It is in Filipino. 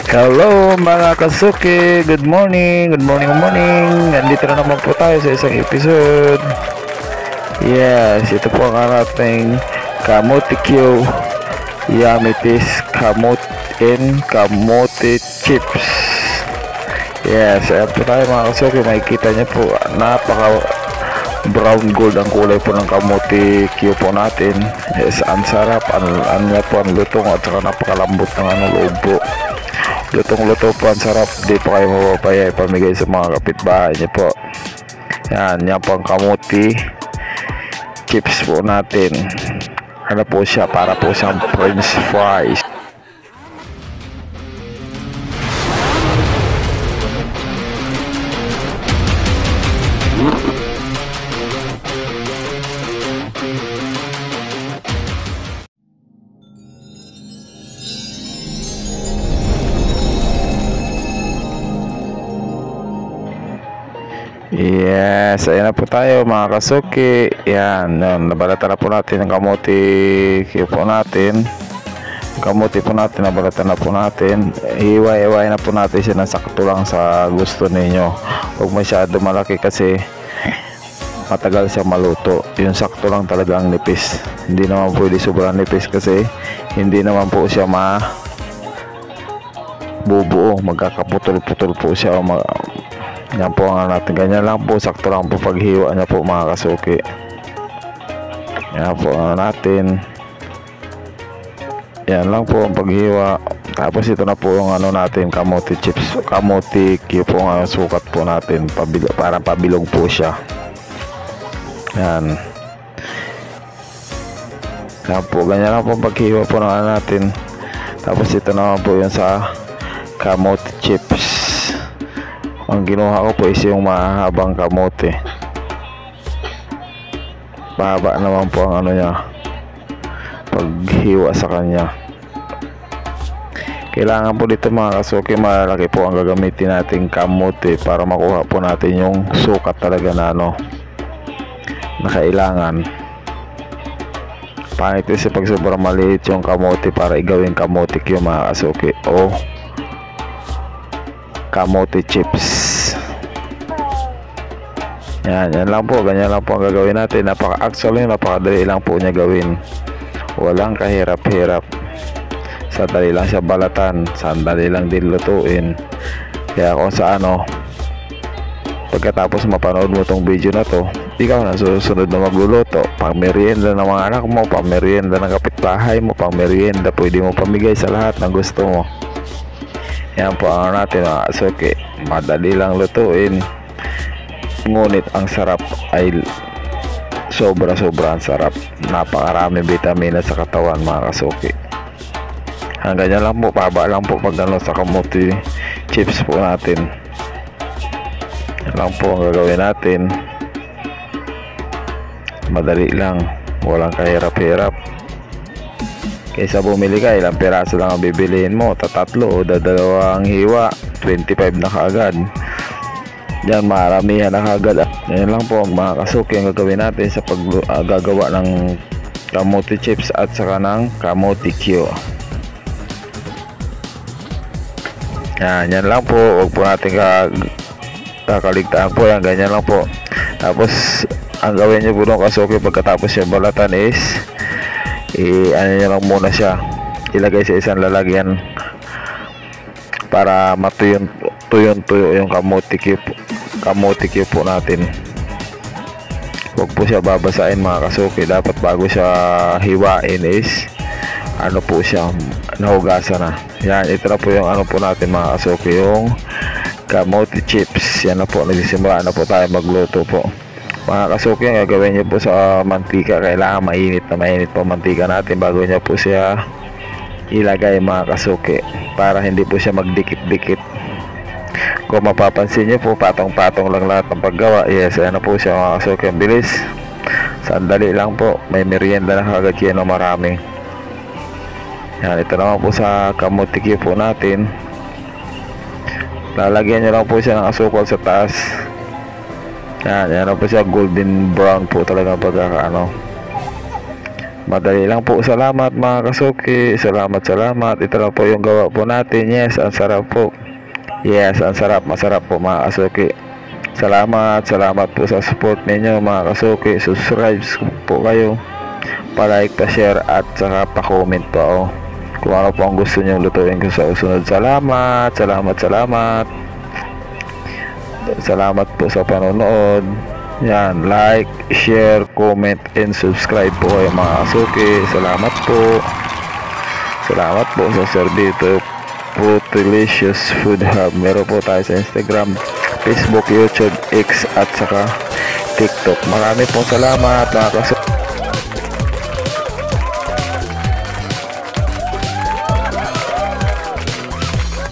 Hello mga kasuki, good morning, good morning, good morning. Nandito na naman po tayo sa isang episode. Yes, ito po ang ating kamote Q, Yamitis kamote chips. Yes, ayan po tayo mga kasuki. Makikita niyo po, napaka brown gold ang kulay po ng kamote Q po natin. Yes, ang sarap, ang po ang lutong at saka napakalambot ng loob po. Lutong-luto po, ang sarap. Di po kayo mapapaya ipamigay sa mga kapitbahay niyo po. Yan po ang kamote chips po natin. Ano po siya, para po siyang french fries. Yes, ayan na po tayo mga kasuki. Yan, nabalatan na po natin ang kamote po natin. Kamote po natin, nabalatan na po natin. Iway-iway na po natin siya ng sakto lang sa gusto ninyo. Huwag masyado malaki kasi matagal siya maluto. Yung sakto lang talaga ang nipis. Hindi naman pwede sobrang nipis kasi hindi naman po siya bubuo. Magkakaputol-putol po siya o yan po ang natin, ganyan lang po, sakto lang po paghiwa niya po mga kasuki. Yan po ang natin, yan lang po ang paghiwa. Tapos ito na po yung natin, kamote chips, kamote Q po ang sukat po natin, parang pabilog po siya. Yan po, ganyan lang po paghiwa po ng natin. Tapos ito naman po yung sa kamote chips. Ang kinuha ko po is yung mahabang kamote. Mahaba naman po ang niya, paghiwa sa kanya. Kailangan po dito mga kasuki, malaki po ang gagamitin nating kamote para makuha po natin yung sukat talaga na na kailangan. Pangit kasi pag sobrang maliit yung kamote para igawin kamote yung mga kasuki o kamote chips. Yan lang po, ganyan lang po ang gagawin natin. Actually napakadali lang po niya gawin, walang kahirap-hirap. Sandali lang siya balatan, sandali lang din lutuin. Kaya kung sa pagkatapos mapanood mo tong video na to, ikaw na susunod na magluluto, pang merienda ng mga anak mo, pang merienda ng kapitbahay mo, pang merienda pwede mo pamigay sa lahat ng gusto mo. Yan po ang natin mga kasuki, madali lang lutuin, ngunit ang sarap ay sobra-sobra ang sarap. Napakaraming vitamina sa katawan mga kasuki. Hanggang yan lang po, paba lang po pag sa kamote chips po natin. Yan lang po ang gagawin natin, madali lang, walang kahirap-hirap. Kaysa bumili ka, ilang piraso lang ang bibilihin mo, tatlo o dalawang hiwa, 25 na kaagad. Yan, maramihan na kaagad. Yan lang po ang mga kasuki ang gagawin natin sa paggagawa ng kamote chips at saka ng kamote Q. Yan lang po, huwag po natin kakaligtaan po yan, ganyan lang po. Tapos ang gawin nyo po ng kasuki pagkatapos siya balatan is nyo lang muna siya, ilagay sa isang lalagyan para tuyo yung kamote Q po natin. Huwag po siya babasain mga kasuki. Dapat bago siya hiwain is po siya, nahugasan na. Yan, ito na po yung po natin mga kasuki, yung kamote chips. Yan na po, nagsisimula na po tayo magluto po mga kasuki. Ang gagawin nyo po sa mantika, kailangan mainit po mantika natin bago nyo po siya ilagay mga kasuki, para hindi po siya magdikit-dikit. Kung mapapansin nyo po, patong-patong lang lahat ng paggawa. Yes, ayan na po siya mga kasuki, ang bilis, sandali lang po, may merienda na kagad yan o marami. Yan, ito naman po sa kamote Q po natin, lalagyan nyo lang po siya ng asukal sa taas. Yan po siya, golden brown po talaga pagkaka Madali lang po. Salamat mga kasuki. Salamat. Ito lang po yung gawa po natin. Yes, ang sarap po. Yes, ang sarap. Masarap po mga kasuki. Salamat po sa support ninyo mga kasuki. Subscribe po kayo, pa-like, pa-share at saka pa-comment po ako kung ano po ang gusto nyo lutuin ko sa usunod. Salamat po sa panonood. Yan, like, share, comment, and subscribe po kayo mga kasuki. Salamat po sa Sorbito Frutilicious Food Hub. Meron po tayo sa Instagram, Facebook, YouTube, X at saka TikTok. Marami pong salamat mga kasuki.